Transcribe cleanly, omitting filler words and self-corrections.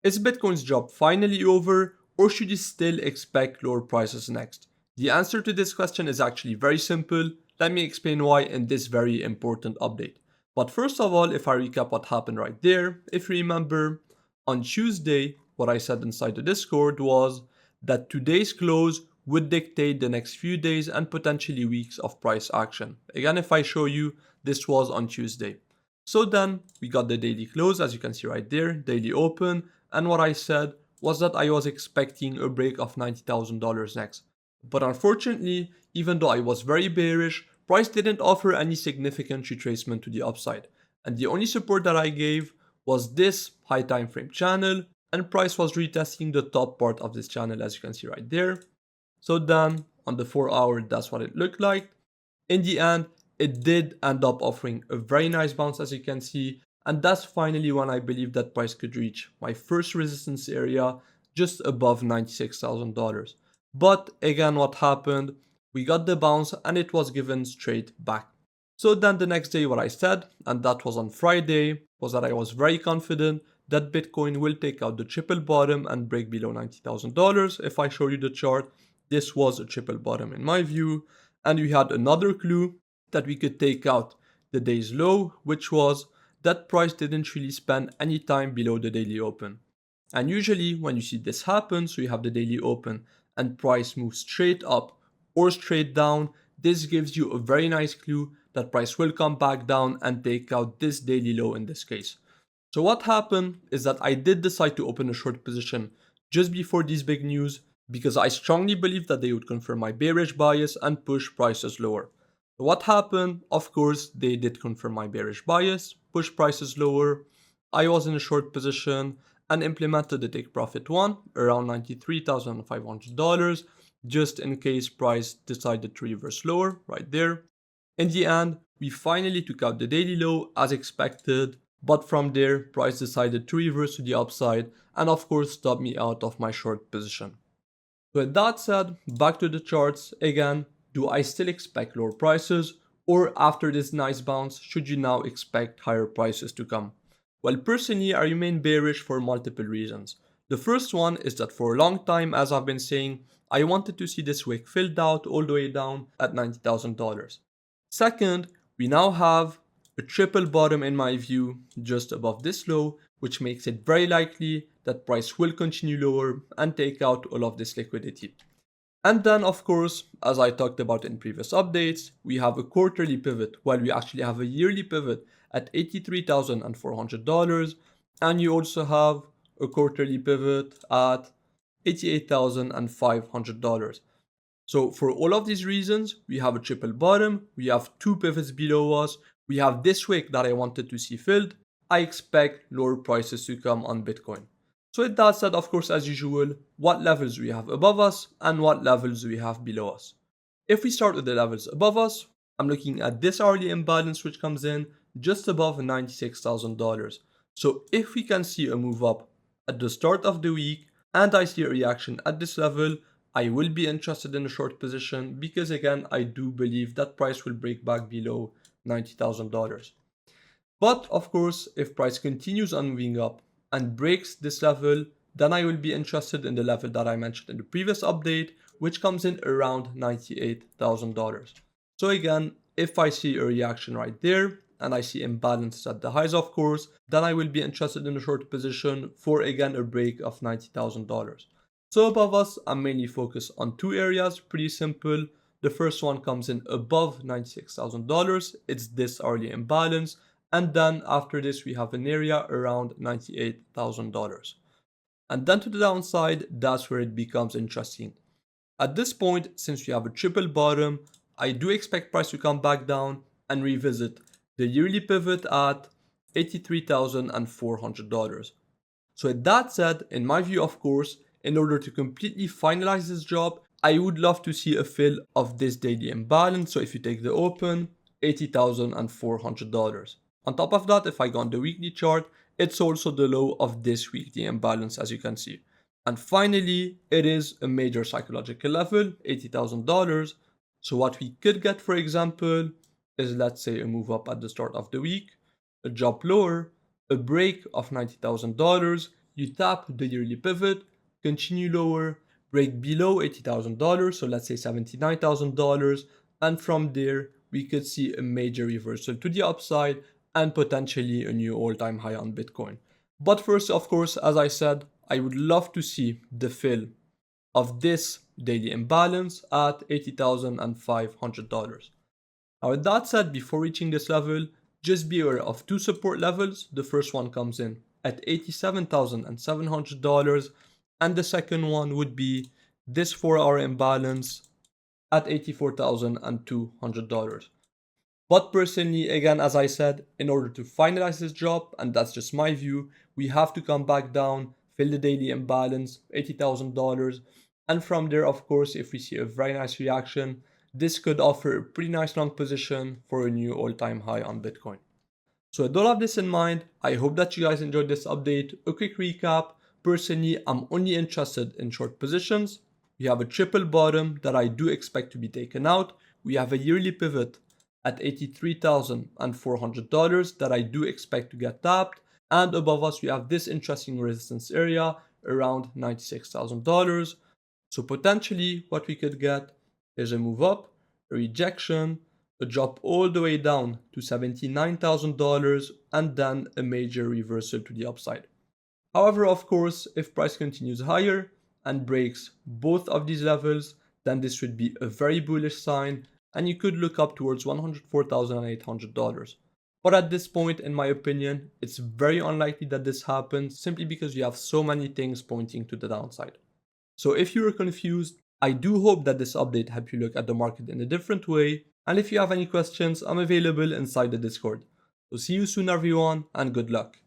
Is Bitcoin's job finally over, or should you still expect lower prices next? The answer to this question is actually very simple. Let me explain why in this very important update. But first of all, if I recap what happened right there, if you remember, on Tuesday, what I said inside the Discord was that today's close would dictate the next few days and potentially weeks of price action. Again, if I show you, this was on Tuesday. So then we got the daily close, as you can see right there, daily open, and what I said was that I was expecting a break of $90,000 next. But unfortunately, even though I was very bearish, price didn't offer any significant retracement to the upside. And the only support that I gave was this high time frame channel, and price was retesting the top part of this channel, as you can see right there. So then on the 4 hour, that's what it looked like. In the end, it did end up offering a very nice bounce, as you can see, and that's finally when I believe that price could reach my first resistance area just above $96,000. But again, what happened? We got the bounce and it was given straight back. So then the next day, what I said, and that was on Friday, was that I was very confident that Bitcoin will take out the triple bottom and break below $90,000. If I show you the chart, this was a triple bottom in my view. And we had another clue that we could take out the day's low, which was that price didn't really spend any time below the daily open. And usually when you see this happen, so you have the daily open and price moves straight up or straight down, this gives you a very nice clue that price will come back down and take out this daily low in this case. So what happened is that I did decide to open a short position just before these big news because I strongly believed that they would confirm my bearish bias and push prices lower. So what happened? Of course, they did confirm my bearish bias, push prices lower. I was in a short position and implemented the take profit one around $93,500 just in case price decided to reverse lower right there. In the end, we finally took out the daily low as expected, but from there, price decided to reverse to the upside and of course stop me out of my short position. So with that said, back to the charts again, do I still expect lower prices, or after this nice bounce, should you now expect higher prices to come? Well, personally, I remain bearish for multiple reasons. The first one is that for a long time, as I've been saying, I wanted to see this wick filled out all the way down at $90,000. Second, we now have a triple bottom in my view just above this low, which makes it very likely that price will continue lower and take out all of this liquidity. And then of course, as I talked about in previous updates, we have a quarterly pivot while we actually have a yearly pivot at $83,400, and you also have a quarterly pivot at $88,500. So for all of these reasons, we have a triple bottom, we have two pivots below us, we have this wick that I wanted to see filled. I expect lower prices to come on Bitcoin. So with that said, of course, as usual, what levels we have above us and what levels we have below us. If we start with the levels above us, I'm looking at this hourly imbalance which comes in just above $96,000. So if we can see a move up at the start of the week and I see a reaction at this level, I will be interested in a short position because again, I do believe that price will break back below $90,000. But of course, if price continues on moving up and breaks this level, then I will be interested in the level that I mentioned in the previous update, which comes in around $98,000. So again, if I see a reaction right there, and I see imbalances at the highs of course, then I will be interested in a short position for again a break of $90,000. So above us, I'm mainly focused on two areas, pretty simple. The first one comes in above $96,000, it's this hourly imbalance, and then after this we have an area around $98,000. And then to the downside, that's where it becomes interesting. At this point, since we have a triple bottom, I do expect price to come back down and revisit the yearly pivot at $83,400. So with that said, in my view of course, in order to completely finalize this job, I would love to see a fill of this daily imbalance. So if you take the open, $80,400. On top of that, if I go on the weekly chart, it's also the low of this weekly imbalance as you can see. And finally, it is a major psychological level, $80,000. So what we could get, for example, is let's say a move up at the start of the week, a drop lower, a break of $90,000, you tap the yearly pivot, continue lower, break below $80,000, so let's say $79,000, and from there we could see a major reversal to the upside and potentially a new all-time high on Bitcoin. But first, of course, as I said, I would love to see the fill of this daily imbalance at $80,500. Now, with that said, before reaching this level, just be aware of two support levels. The first one comes in at $87,700, and the second one would be this 4-hour imbalance at $84,200. But personally, again, as I said, in order to finalize this drop, and that's just my view, we have to come back down, fill the daily imbalance, $80,000, and from there, of course, if we see a very nice reaction, this could offer a pretty nice long position for a new all-time high on Bitcoin. So with all of this in mind, I hope that you guys enjoyed this update. A quick recap. Personally, I'm only interested in short positions. We have a triple bottom that I do expect to be taken out. We have a yearly pivot at $83,400 that I do expect to get tapped. And above us, we have this interesting resistance area around $96,000. So potentially what we could get is a move up, a rejection, a drop all the way down to $79,000, and then a major reversal to the upside. However, of course, if price continues higher and breaks both of these levels, then this would be a very bullish sign and you could look up towards $104,800. But at this point, in my opinion, it's very unlikely that this happens simply because you have so many things pointing to the downside. So if you were confused, I do hope that this update helped you look at the market in a different way. And if you have any questions, I'm available inside the Discord. So see you soon everyone, and good luck.